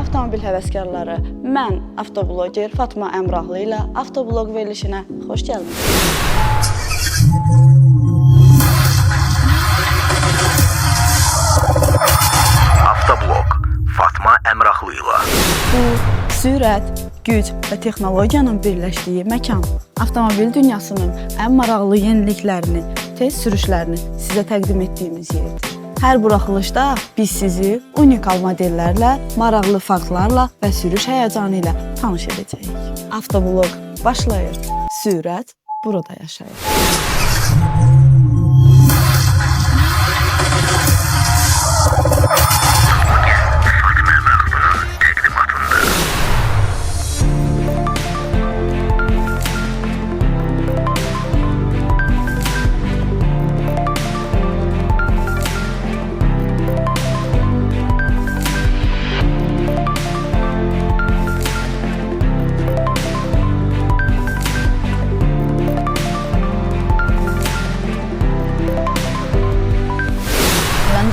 avtomobil həvəskarları, mən avtobloger Fatma Əmrahlı ilə avtoblog verilişinə xoş gəldiniz. Avtoblog Fatma Əmrahlı ilə. Bu, sürət, güc və texnologiyanın birləşdiyi məkan, avtomobil dünyasının ən maraqlı yeniliklərini, tez sürüşlərini sizə təqdim etdiyimiz yerdir. Hər buraxılışda biz sizi unikal modellərlə, maraqlı faktlarla və sürüş həyəcanı ilə tanış edəcəyik. Avtoblog başlayır. Sürət burada yaşayır.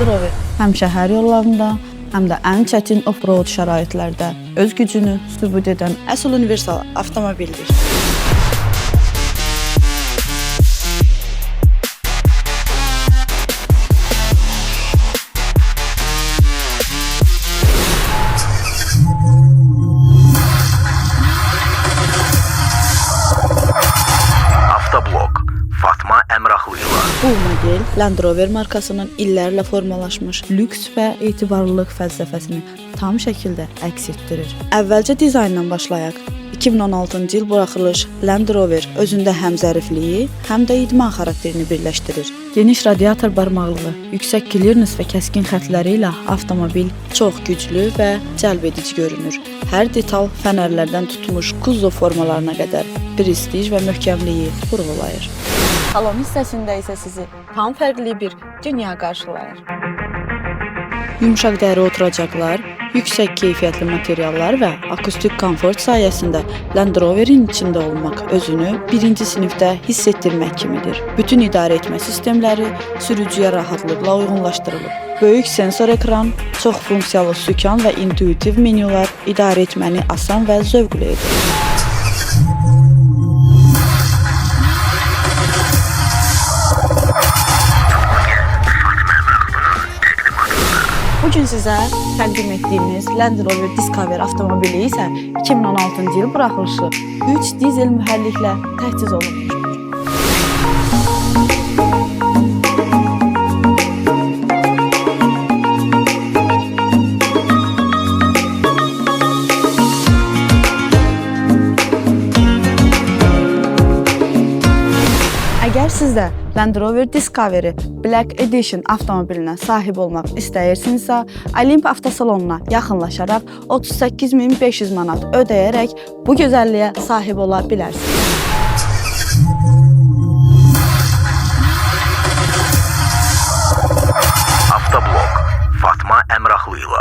Land Rover həm şəhər yollarında, həm də ən çətin off-road şəraitlərdə öz gücünü sübut edən əsl universal avtomobildir. Avtoblog Fatma Əmrahlı ilə. Bu model Land Rover markasının illərlə formalaşmış lüks və etibarlılıq fəlsəfəsini tam şəkildə əks etdirir. Əvvəlcə dizayndan başlayaq. 2016-cı il buraxılış Land Rover özündə həm zərifliyi, həm də idman xarakterini birləşdirir. Geniş radiator barmaqlığı, yüksək klirens və kəskin xətləri ilə avtomobil çox güclü və cəlb edici görünür. Hər detal fənərlərdən tutmuş kuzov formalarına qədər prestij və möhkəmliyi vurğulayır. Salon hissəsində isə sizi tam fərqli bir dünya qarşılayır. Yumşaq dəri oturacaqlar, yüksək keyfiyyətli materiallar və akustik komfort sayəsində Land Roverin içində olmaq özünü birinci sinifdə hiss etdirmək kimidir. Bütün idarə etmə sistemləri sürücüyə rahatlıqla uyğunlaşdırılıb. Böyük sensor ekran, çox funksiyalı sükan və intuitiv menyular idarə etməni asan və zövqlü edir. Bugün sizə təqdim etdiyimiz Land Rover Discovery avtomobili isə 2016-cı il buraxılışı 3 dizel mühərriklə təchiz olunmuşdur. Əgər siz də Land Rover Discovery Black Edition avtomobilinə sahib olmaq istəyirsinizsə, Olimp avtosalonuna yaxınlaşaraq 38.500 manat ödəyərək bu gözəlliyə sahib ola bilərsiniz. Avtoblog Fatma Əmrahlı ilə.